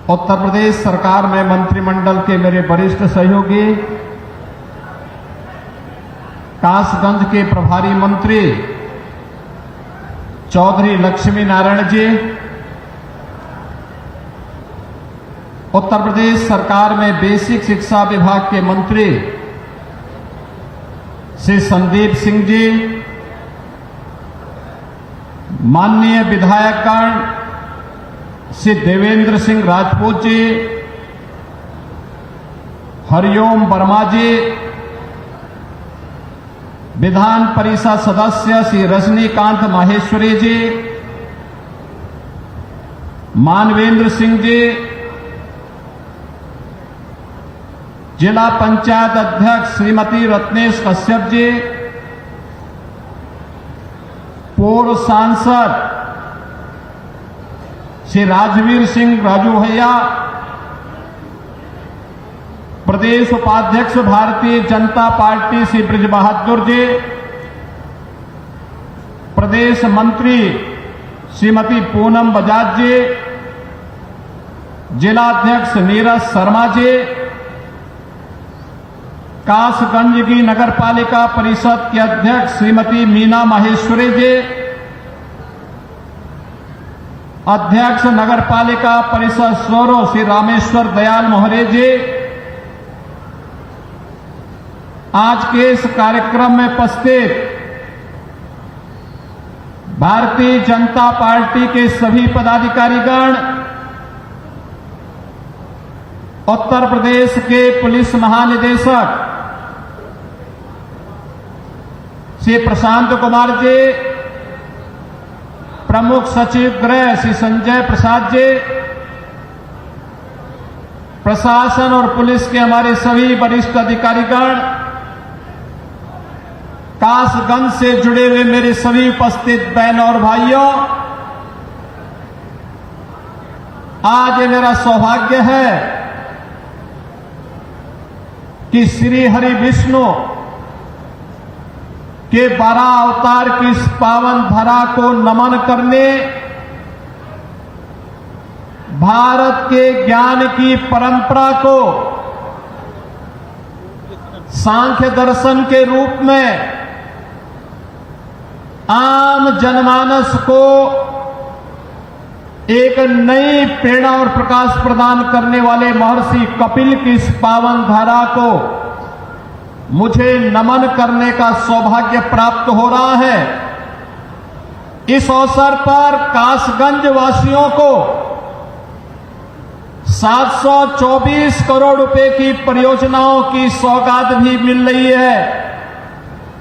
उत्तर प्रदेश सरकार में मंत्रिमंडल के मेरे वरिष्ठ सहयोगी, कासगंज के प्रभारी मंत्री चौधरी लक्ष्मी नारायण जी, उत्तर प्रदेश सरकार में बेसिक शिक्षा विभाग के मंत्री श्री संदीप सिंह जी, माननीय विधायकगण श्री देवेंद्र सिंह राजपूत जी, हरिओम वर्मा जी, विधान परिषद सदस्य श्री रजनीकांत माहेश्वरी जी, मानवेंद्र सिंह जी, जिला पंचायत अध्यक्ष श्रीमती रत्नेश कश्यप जी, पूर्व सांसद श्री राजवीर सिंह राजू भैया, प्रदेश उपाध्यक्ष भारतीय जनता पार्टी श्री ब्रिज बहादुर जी, प्रदेश मंत्री श्रीमती पूनम बजाज जी, जिलाध्यक्ष नीरज शर्मा जी, कासगंज की नगरपालिका परिषद के अध्यक्ष श्रीमती मीना माहेश्वरी जी, अध्यक्ष नगरपालिका परिषद सोरो श्री रामेश्वर दयाल मोहरे जी, आज के इस कार्यक्रम में उपस्थित भारतीय जनता पार्टी के सभी पदाधिकारीगण, उत्तर प्रदेश के पुलिस महानिदेशक श्री प्रशांत कुमार जी, प्रमुख सचिव गृह श्री संजय प्रसाद जी, प्रशासन और पुलिस के हमारे सभी वरिष्ठ अधिकारीगण, कासगंज से जुड़े हुए मेरे सभी उपस्थित बहनों और भाइयों, आज ये मेरा सौभाग्य है कि श्री हरि विष्णु के 12 अवतार की इस पावन धरा को नमन करने, भारत के ज्ञान की परंपरा को सांख्य दर्शन के रूप में आम जनमानस को एक नई प्रेरणा और प्रकाश प्रदान करने वाले महर्षि कपिल की इस पावन धारा को मुझे नमन करने का सौभाग्य प्राप्त हो रहा है। इस अवसर पर कासगंज वासियों को 724 करोड़ रुपए की परियोजनाओं की सौगात भी मिल रही है।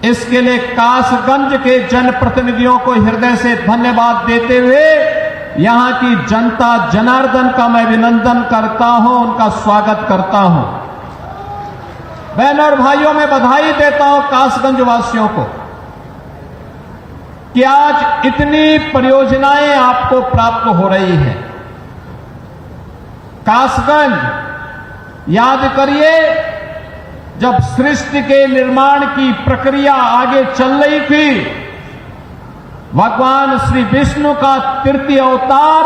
इसके लिए कासगंज के जनप्रतिनिधियों को हृदय से धन्यवाद देते हुए यहां की जनता जनार्दन का मैं अभिनंदन करता हूं, उनका स्वागत करता हूं। बहनों और भाइयों, मैं बधाई देता हूं कासगंज वासियों को कि आज इतनी परियोजनाएं आपको प्राप्त हो रही हैं। कासगंज, याद करिए, जब सृष्टि के निर्माण की प्रक्रिया आगे चल रही थी, भगवान श्री विष्णु का तृतीय अवतार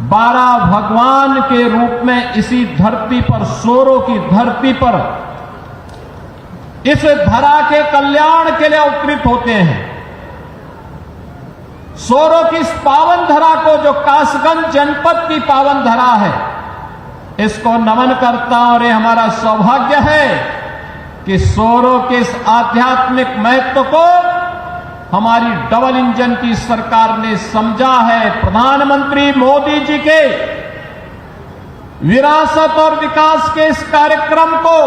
12 भगवान के रूप में इसी धरती पर, सोरों की धरती पर, इस धरा के कल्याण के लिए अवतरित होते हैं। सोरों की इस पावन धरा को, जो कासगंज जनपद की पावन धरा है, इसको नमन करता हूं। और ये हमारा सौभाग्य है कि सोरों के इस आध्यात्मिक महत्व को हमारी डबल इंजन की सरकार ने समझा है। प्रधानमंत्री मोदी जी के विरासत और विकास के इस कार्यक्रम को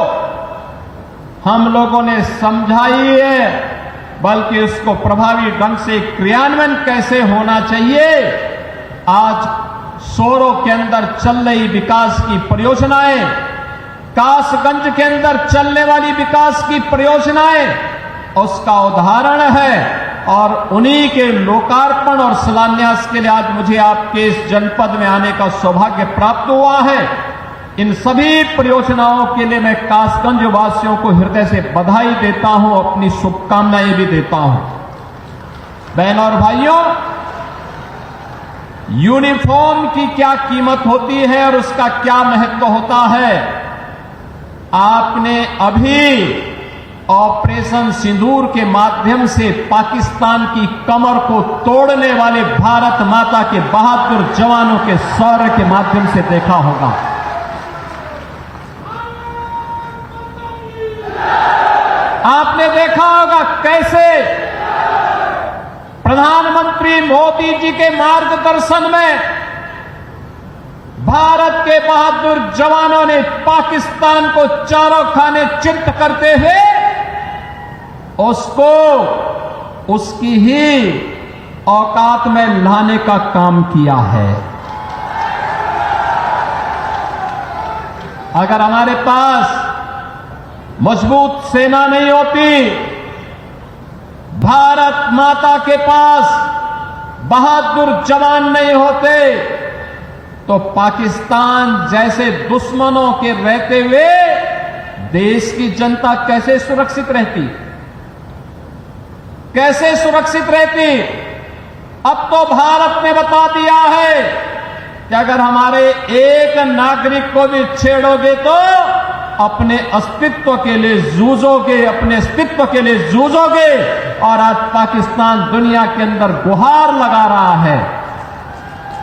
हम लोगों ने समझा ही है, बल्कि उसको प्रभावी ढंग से क्रियान्वयन कैसे होना चाहिए, आज सोरों के अंदर चल रही विकास की परियोजनाएं, कासगंज के अंदर चलने वाली विकास की परियोजनाएं उसका उदाहरण है। और उन्हीं के लोकार्पण और शिलान्यास के लिए आज मुझे आपके इस जनपद में आने का सौभाग्य प्राप्त हुआ है। इन सभी परियोजनाओं के लिए मैं कासगंज वासियों को हृदय से बधाई देता हूं, अपनी शुभकामनाएं भी देता हूं। बहनों और भाइयों, यूनिफॉर्म की क्या कीमत होती है और उसका क्या महत्व होता है। आपने अभी ऑपरेशन सिंदूर के माध्यम से पाकिस्तान की कमर को तोड़ने वाले भारत माता के बहादुर जवानों के शौर्य के माध्यम से देखा होगा। आपने देखा होगा कैसे प्रधानमंत्री मोदी जी के मार्गदर्शन में भारत के बहादुर जवानों ने पाकिस्तान को चारों खाने चित्त करते हुए उसको उसकी ही औकात में लाने का काम किया है। अगर हमारे पास मजबूत सेना नहीं होती, भारत माता के पास बहादुर जवान नहीं होते, तो पाकिस्तान जैसे दुश्मनों के रहते हुए देश की जनता कैसे सुरक्षित रहती, कैसे सुरक्षित रहती। अब तो भारत ने बता दिया है कि अगर हमारे एक नागरिक को भी छेड़ोगे तो अपने अस्तित्व के लिए जूझोगे, अपने अस्तित्व के लिए जूझोगे। और आज पाकिस्तान दुनिया के अंदर गुहार लगा रहा है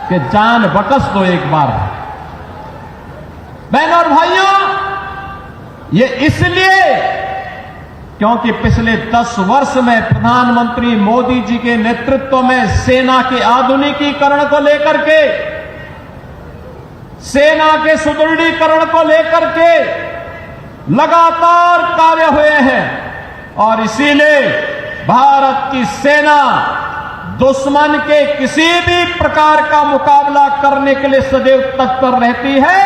कि जान बकस दो एक बार। बहनों और भाइयों, ये इसलिए क्योंकि पिछले 10 वर्ष में प्रधानमंत्री मोदी जी के नेतृत्व में सेना के आधुनिकीकरण को लेकर के, सेना के सुदृढ़ीकरण को लेकर के लगातार कार्य हुए हैं। और इसीलिए भारत की सेना दुश्मन के किसी भी प्रकार का मुकाबला करने के लिए सदैव तत्पर रहती है।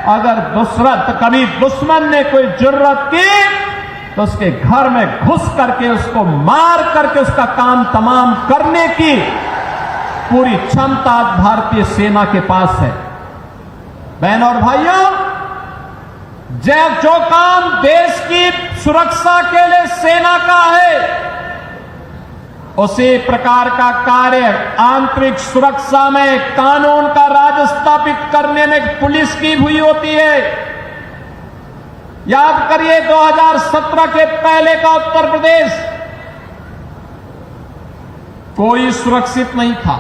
अगर कभी दुश्मन ने कोई जरूरत की तो उसके घर में घुस करके उसको मार करके उसका काम तमाम करने की पूरी क्षमता भारतीय सेना के पास है। बहनों और भाइयों, जो काम देश की सुरक्षा के लिए सेना का है, उसी प्रकार का कार्य आंतरिक सुरक्षा में कानून का राज स्थापित करने में पुलिस की हुई होती है। याद करिए 2017 के पहले का उत्तर प्रदेश कोई सुरक्षित नहीं था।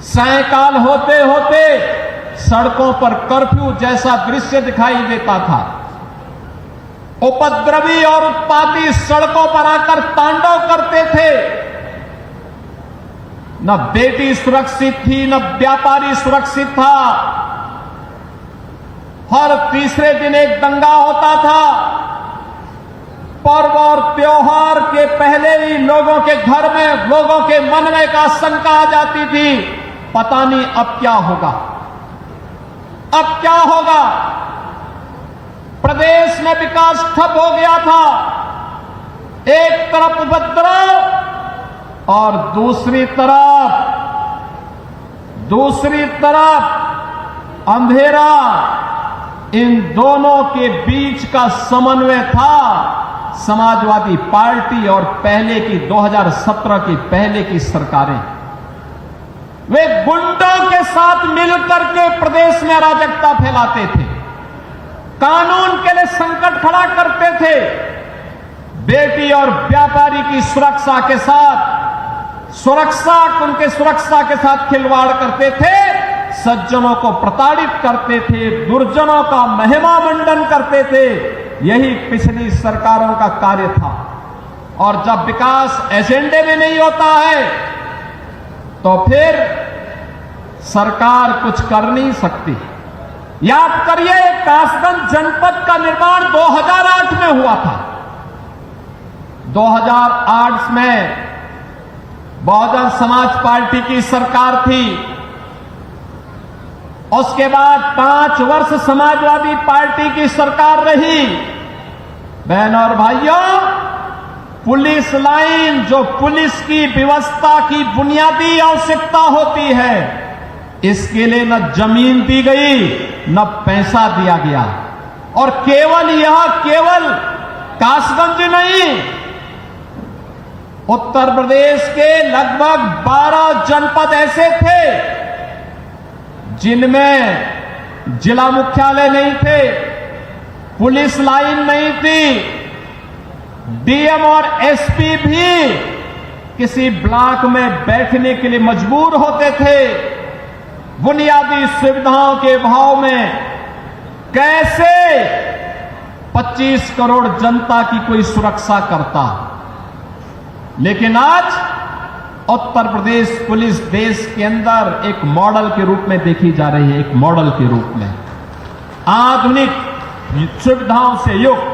सायंकाल होते होते सड़कों पर कर्फ्यू जैसा दृश्य दिखाई देता था। उपद्रवी और उत्पाती सड़कों पर आकर तांडव करते थे। न बेटी सुरक्षित थी, न व्यापारी सुरक्षित था। हर तीसरे दिन एक दंगा होता था। पर्व और त्योहार के पहले ही लोगों के घर में, लोगों के मन में एक आशंका आ जाती थी, पता नहीं अब क्या होगा, अब क्या होगा। प्रदेश में विकास ठप हो गया था। एक तरफ उपद्रव और दूसरी तरफ अंधेरा। इन दोनों के बीच का समन्वय था समाजवादी पार्टी और पहले की 2017 की पहले की सरकारें। वे गुंडों के साथ मिलकर के प्रदेश में अराजकता फैलाते थे, कानून के लिए संकट खड़ा करते थे। बेटी और व्यापारी की सुरक्षा के साथ उनके सुरक्षा के साथ खिलवाड़ करते थे, सज्जनों को प्रताड़ित करते थे, दुर्जनों का महिमा मंडन करते थे। यही पिछली सरकारों का कार्य था। और जब विकास एजेंडे में नहीं होता है तो फिर सरकार कुछ कर नहीं सकती। याद करिए, कासगंज जनपद का निर्माण 2008 में हुआ था। 2008 में बहुजन समाज पार्टी की सरकार थी। उसके बाद 5 वर्ष समाजवादी पार्टी की सरकार रही। बहनों और भाइयों, पुलिस लाइन जो पुलिस की व्यवस्था की बुनियादी आवश्यकता होती है, इसके लिए न जमीन दी गई न पैसा दिया गया। और केवल कासगंज नहीं, उत्तर प्रदेश के लगभग 12 जनपद ऐसे थे जिनमें जिला मुख्यालय नहीं थे, पुलिस लाइन नहीं थी, डीएम और एसपी भी किसी ब्लॉक में बैठने के लिए मजबूर होते थे। बुनियादी सुविधाओं के अभाव में कैसे 25 करोड़ जनता की कोई सुरक्षा करता। लेकिन आज उत्तर प्रदेश पुलिस देश के अंदर एक मॉडल के रूप में देखी जा रही है, एक मॉडल के रूप में आधुनिक सुविधाओं से युक्त,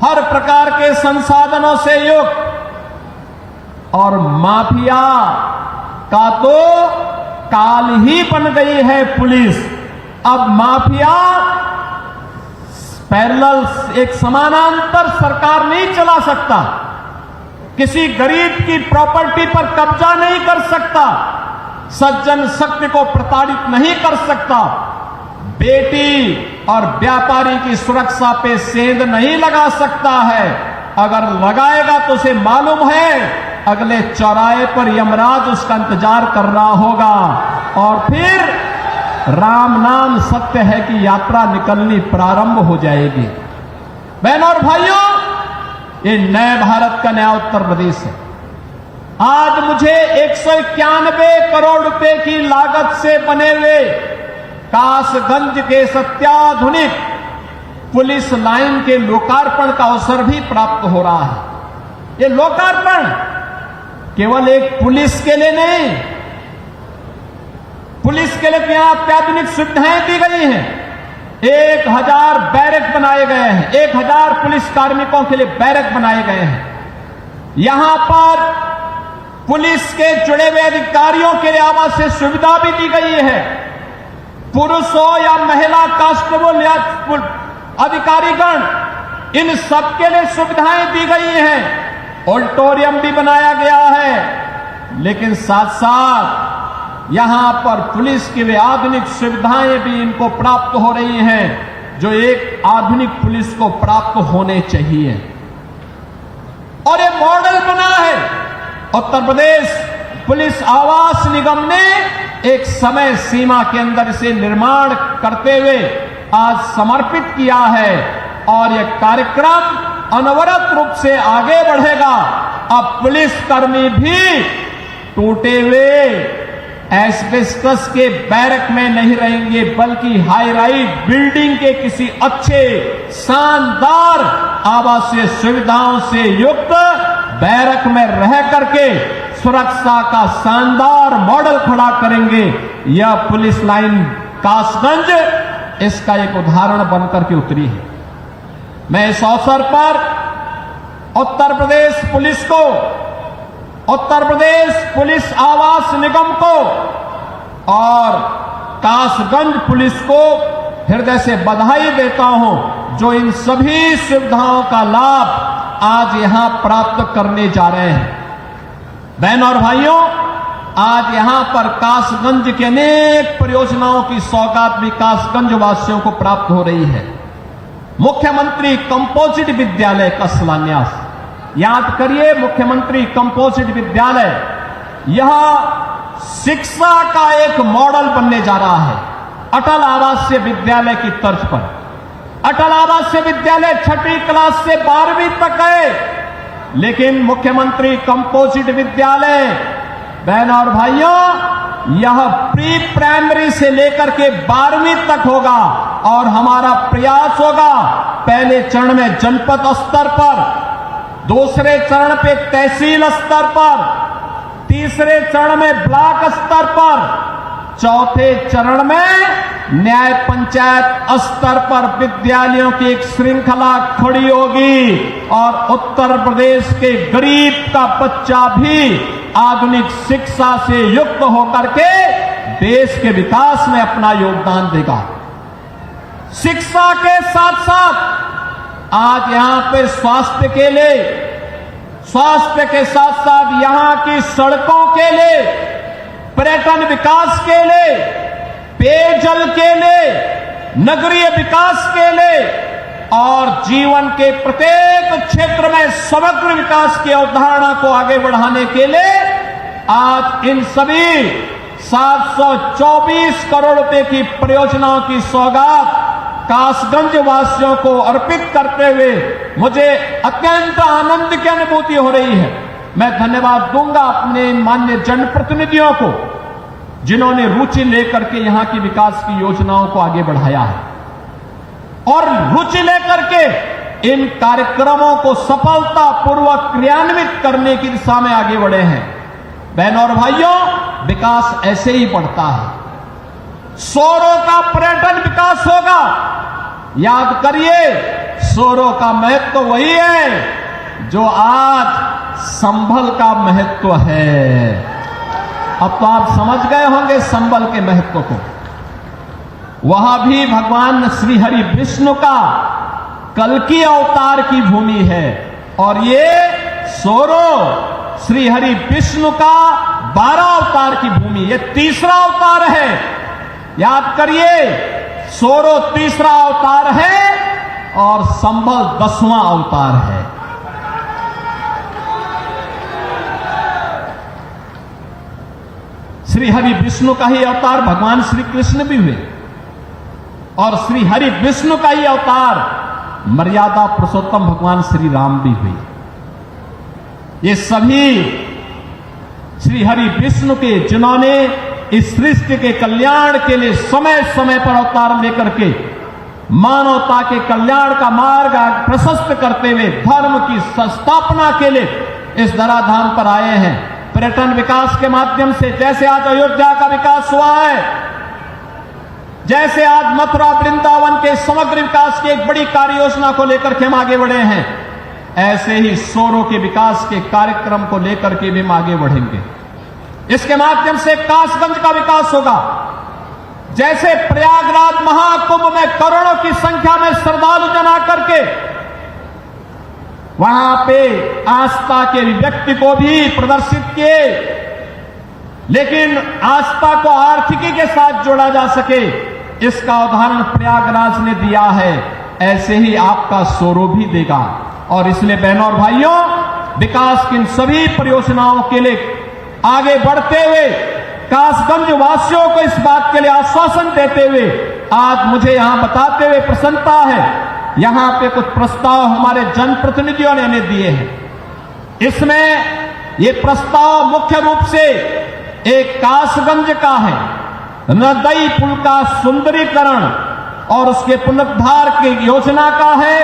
हर प्रकार के संसाधनों से युक्त। और माफिया का तो काल ही बन गई है पुलिस। अब माफिया पैरेलल एक समानांतर सरकार नहीं चला सकता, किसी गरीब की प्रॉपर्टी पर कब्जा नहीं कर सकता, सज्जन शक्ति को प्रताड़ित नहीं कर सकता, बेटी और व्यापारी की सुरक्षा पे सेंध नहीं लगा सकता है। अगर लगाएगा तो उसे मालूम है अगले चौराहे पर यमराज उसका इंतजार कर रहा होगा और फिर राम नाम सत्य है कि यात्रा निकलनी प्रारंभ हो जाएगी। बहनों और भाइयों, ये नए भारत का नया उत्तर प्रदेश है। आज मुझे 191 करोड़ रुपए की लागत से बने हुए कासगंज के अत्याधुनिक पुलिस लाइन के लोकार्पण का अवसर भी प्राप्त हो रहा है। ये लोकार्पण केवल एक पुलिस के लिए नहीं, पुलिस के लिए यहां अत्याधुनिक सुविधाएं दी गई हैं। 1000 बैरक बनाए गए हैं, 1000 पुलिस कार्मिकों के लिए बैरक बनाए गए हैं। यहां पर पुलिस के जुड़े हुए अधिकारियों के लिए आवासीय सुविधा भी दी गई है। पुरुष हो या महिला कांस्टेबल या अधिकारीगण, इन सबके लिए सुविधाएं दी गई हैं। ऑडिटोरियम भी बनाया गया है, लेकिन साथ साथ यहां पर पुलिस की वे आधुनिक सुविधाएं भी इनको प्राप्त हो रही हैं जो एक आधुनिक पुलिस को प्राप्त होने चाहिए। और ये मॉडल बना है उत्तर प्रदेश पुलिस आवास निगम ने एक समय सीमा के अंदर इसे निर्माण करते हुए आज समर्पित किया है और यह कार्यक्रम अनवरत रूप से आगे बढ़ेगा। अब पुलिसकर्मी भी टूटे हुए एस्बेस्टस के बैरक में नहीं रहेंगे, बल्कि हाई राइज बिल्डिंग के किसी अच्छे शानदार आवासीय सुविधाओं से युक्त बैरक में रह करके सुरक्षा का शानदार मॉडल खड़ा करेंगे। यह पुलिस लाइन कासगंज इसका एक उदाहरण बनकर के उतरी है। मैं इस अवसर पर उत्तर प्रदेश पुलिस को, उत्तर प्रदेश पुलिस आवास निगम को और कासगंज पुलिस को हृदय से बधाई देता हूं जो इन सभी सुविधाओं का लाभ आज यहां प्राप्त करने जा रहे हैं। बहनों और भाइयों, आज यहां पर कासगंज के अनेक परियोजनाओं की सौगात भी कासगंज वासियों को प्राप्त हो रही है। मुख्यमंत्री कंपोजिट विद्यालय का शिलान्यास, याद करिए, मुख्यमंत्री कंपोजिट विद्यालय यह शिक्षा का एक मॉडल बनने जा रहा है अटल आवासीय विद्यालय की तर्ज पर। अटल आवासीय विद्यालय 6वीं क्लास से 12वीं तक है, लेकिन मुख्यमंत्री कंपोजिट विद्यालय, बहनों और भाइयों, यह प्री प्राइमरी से लेकर के 12वीं तक होगा और हमारा प्रयास होगा पहले चरण में जनपद स्तर पर, दूसरे चरण पे तहसील स्तर पर, तीसरे चरण में ब्लॉक स्तर पर, चौथे चरण में न्याय पंचायत स्तर पर विद्यालयों की एक श्रृंखला खड़ी होगी और उत्तर प्रदेश के गरीब का बच्चा भी आधुनिक शिक्षा से युक्त होकर के देश के विकास में अपना योगदान देगा। शिक्षा के साथ साथ आज यहां पर स्वास्थ्य के लिए, स्वास्थ्य के साथ साथ यहां की सड़कों के लिए, पर्यटन विकास के लिए, पेयजल के लिए, नगरीय विकास के लिए और जीवन के प्रत्येक क्षेत्र में समग्र विकास की अवधारणा को आगे बढ़ाने के लिए आज इन सभी 724 करोड़ रुपए की परियोजनाओं की सौगात कासगंज वासियों को अर्पित करते हुए मुझे अत्यंत आनंद की अनुभूति हो रही है। मैं धन्यवाद दूंगा अपने माननीय जनप्रतिनिधियों को जिन्होंने रुचि लेकर के यहां की विकास की योजनाओं को आगे बढ़ाया है और रुचि लेकर के इन कार्यक्रमों को सफलतापूर्वक क्रियान्वित करने की दिशा में आगे बढ़े हैं। बहनों और भाइयों, विकास ऐसे ही बढ़ता है। सोरों का पर्यटन विकास होगा। याद करिए, सोरों का महत्व वही है जो आज संभल का महत्व है। अब तो आप समझ गए होंगे संभल के महत्व को। वहां भी भगवान श्री हरि विष्णु का कल्कि अवतार की भूमि है और ये सोरो श्री हरि विष्णु का 12 अवतार की भूमि, ये तीसरा अवतार है। याद करिए, सोरो तीसरा अवतार है और संभल 10वां अवतार है। श्री हरि विष्णु का ही अवतार भगवान श्री कृष्ण भी हुए और श्री हरि विष्णु का ही अवतार मर्यादा पुरुषोत्तम भगवान श्री राम भी हुए। ये सभी श्री हरि विष्णु के जिन्होंने इस सृष्टि के कल्याण के लिए समय समय पर अवतार लेकर के मानवता के कल्याण का मार्ग प्रशस्त करते हुए धर्म की संस्थापना के लिए इस धराधाम पर आए हैं। पर्यटन विकास के माध्यम से जैसे आज अयोध्या का विकास हुआ है, जैसे आज मथुरा वृंदावन के समग्र विकास की एक बड़ी कार्य योजना को लेकर के हम आगे बढ़े हैं, ऐसे ही सोरों के विकास के कार्यक्रम को लेकर के भी हम आगे बढ़ेंगे। इसके माध्यम से कासगंज का विकास होगा। जैसे प्रयागराज महाकुंभ में करोड़ों की संख्या में श्रद्धालु जन आकर के वहां पे आस्था के व्यक्ति को भी प्रदर्शित किए, लेकिन आस्था को आर्थिकी के साथ जोड़ा जा सके, इसका उदाहरण प्रयागराज ने दिया है। ऐसे ही आपका सोरो भी देगा। और इसलिए बहनों और भाइयों, विकास की इन सभी परियोजनाओं के लिए आगे बढ़ते हुए कासगंज वासियों को इस बात के लिए आश्वासन देते हुए आज मुझे यहां बताते हुए प्रसन्नता है, यहां पे कुछ प्रस्ताव हमारे जनप्रतिनिधियों ने हमें दिए हैं। इसमें ये प्रस्ताव मुख्य रूप से एक कासगंज का है, नदई पुल का सुंदरीकरण और उसके पुनरुद्धार की योजना का है,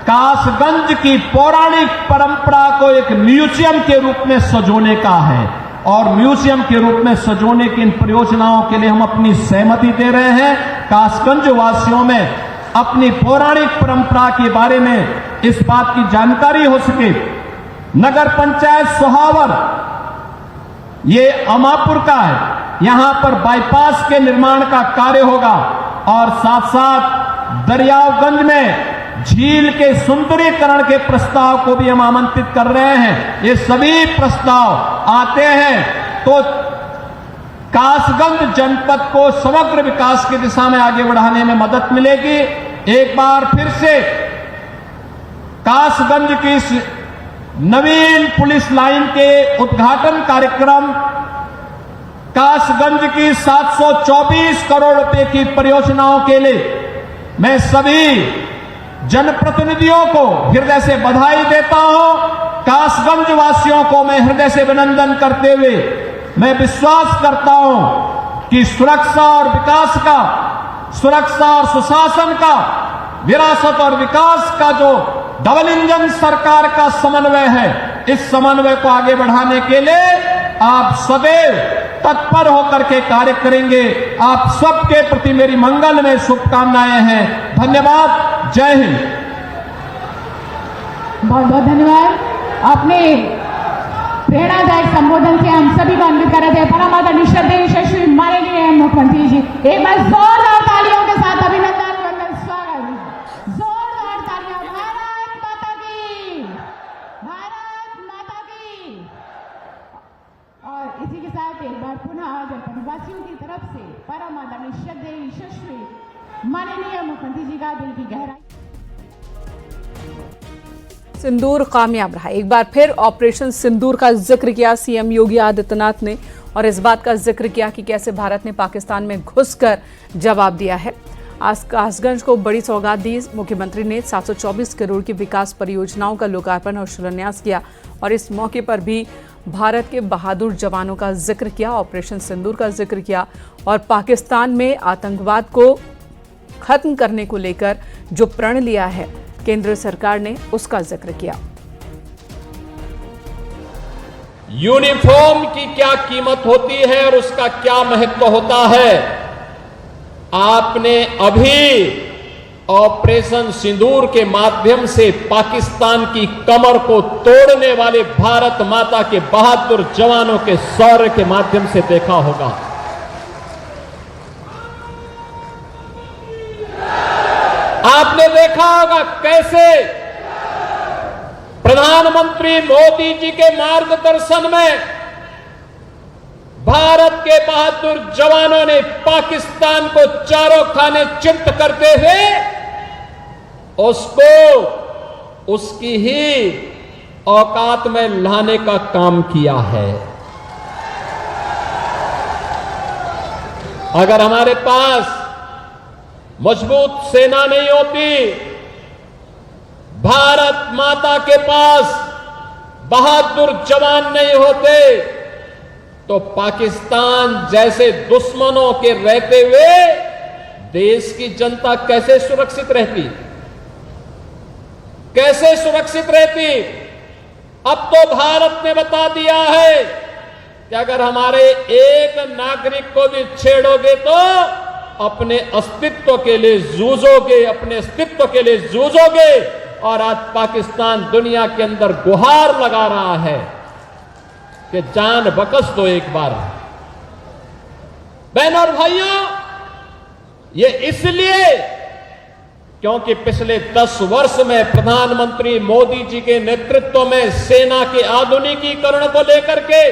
कासगंज की पौराणिक परंपरा को एक म्यूजियम के रूप में सजोने का है और म्यूजियम के रूप में सजोने की इन परियोजनाओं के लिए हम अपनी सहमति दे रहे हैं। कासगंज वासियों में अपनी पौराणिक परंपरा के बारे में इस बात की जानकारी हो सके। नगर पंचायत सोहावर ये अमापुर का है, यहां पर बाईपास के निर्माण का कार्य होगा और साथ साथ दरियागंज में झील के सुंदरीकरण के प्रस्ताव को भी हम आमंत्रित कर रहे हैं। ये सभी प्रस्ताव आते हैं तो कासगंज जनपद को समग्र विकास की दिशा में आगे बढ़ाने में मदद मिलेगी। एक बार फिर से कासगंज की इस नवीन पुलिस लाइन के उद्घाटन कार्यक्रम, कासगंज की 724 करोड़ रुपए की परियोजनाओं के लिए मैं सभी जनप्रतिनिधियों को हृदय से बधाई देता हूं। कासगंज वासियों को मैं हृदय से अभिनंदन करते हुए मैं विश्वास करता हूं कि सुरक्षा और विकास का, सुरक्षा और सुशासन का, विरासत और विकास का जो डबल इंजन सरकार का समन्वय है, इस समन्वय को आगे बढ़ाने के लिए आप सदैव तत्पर होकर के कार्य करेंगे। आप सबके प्रति मेरी मंगल में शुभकामनाएं हैं। धन्यवाद। जय हिंद। बहुत बहुत धन्यवाद। अपने प्रेरणादायक संबोधन से हम सभी को अन्वित कर रहे थे परम आदरणीय श्रद्धेय यशस्वी माननीय मुख्यमंत्री जी। एक बार जोरदार तालियों के साथ अभिनंदन, वंदन, स्वागत। जोरदार तालियां। भारत माता की, भारत माता की। और इसी के साथ एक बार पुनः जनपद वासियों की तरफ से परम आदरणीय श्रद्धेय यशस्वी माननीय मुख्यमंत्री जी का दिल की गहराई सिंदूर कामयाब रहा। एक बार फिर ऑपरेशन सिंदूर का जिक्र किया सीएम योगी आदित्यनाथ ने और इस बात का जिक्र किया कि कैसे भारत ने पाकिस्तान में घुसकर जवाब दिया है। आज कासगंज को बड़ी सौगात दी। मुख्यमंत्री ने 724 करोड़ की विकास परियोजनाओं का लोकार्पण और शिलान्यास किया और इस मौके पर भी भारत के बहादुर जवानों का जिक्र किया, ऑपरेशन सिंदूर का जिक्र किया और पाकिस्तान में आतंकवाद को खत्म करने को लेकर जो प्रण लिया है केंद्र सरकार ने, उसका जिक्र किया। यूनिफॉर्म की क्या कीमत होती है और उसका क्या महत्व होता है, आपने अभी ऑपरेशन सिंदूर के माध्यम से पाकिस्तान की कमर को तोड़ने वाले भारत माता के बहादुर जवानों के शौर्य के माध्यम से देखा होगा। आपने देखा होगा कैसे प्रधानमंत्री मोदी जी के मार्गदर्शन में भारत के बहादुर जवानों ने पाकिस्तान को चारों खाने चित्त करते हुए उसको उसकी ही औकात में लाने का काम किया है। अगर हमारे पास मजबूत सेना नहीं होती, भारत माता के पास बहादुर जवान नहीं होते, तो पाकिस्तान जैसे दुश्मनों के रहते हुए देश की जनता कैसे सुरक्षित रहती, कैसे सुरक्षित रहती। अब तो भारत ने बता दिया है कि अगर हमारे एक नागरिक को भी छेड़ोगे तो अपने अस्तित्व के लिए जूझोगे, अपने अस्तित्व के लिए जूझोगे। और आज पाकिस्तान दुनिया के अंदर गुहार लगा रहा है कि जान बख्श दो एक बार। बहनों और भाइयों, ये इसलिए क्योंकि पिछले 10 वर्ष में प्रधानमंत्री मोदी जी के नेतृत्व में सेना के आधुनिकीकरण को लेकर के,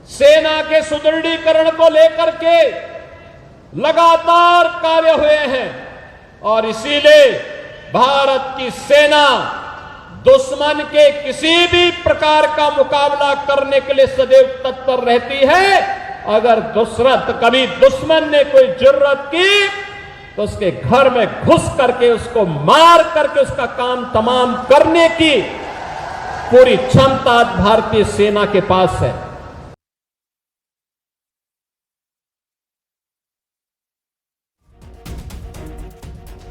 सेना के सुदृढ़ीकरण को लेकर के लगातार कार्य हुए हैं और इसीलिए भारत की सेना दुश्मन के किसी भी प्रकार का मुकाबला करने के लिए सदैव तत्पर रहती है। अगर कभी दुश्मन ने कोई जरूरत की तो उसके घर में घुस करके उसको मार करके उसका काम तमाम करने की पूरी क्षमता भारतीय सेना के पास है।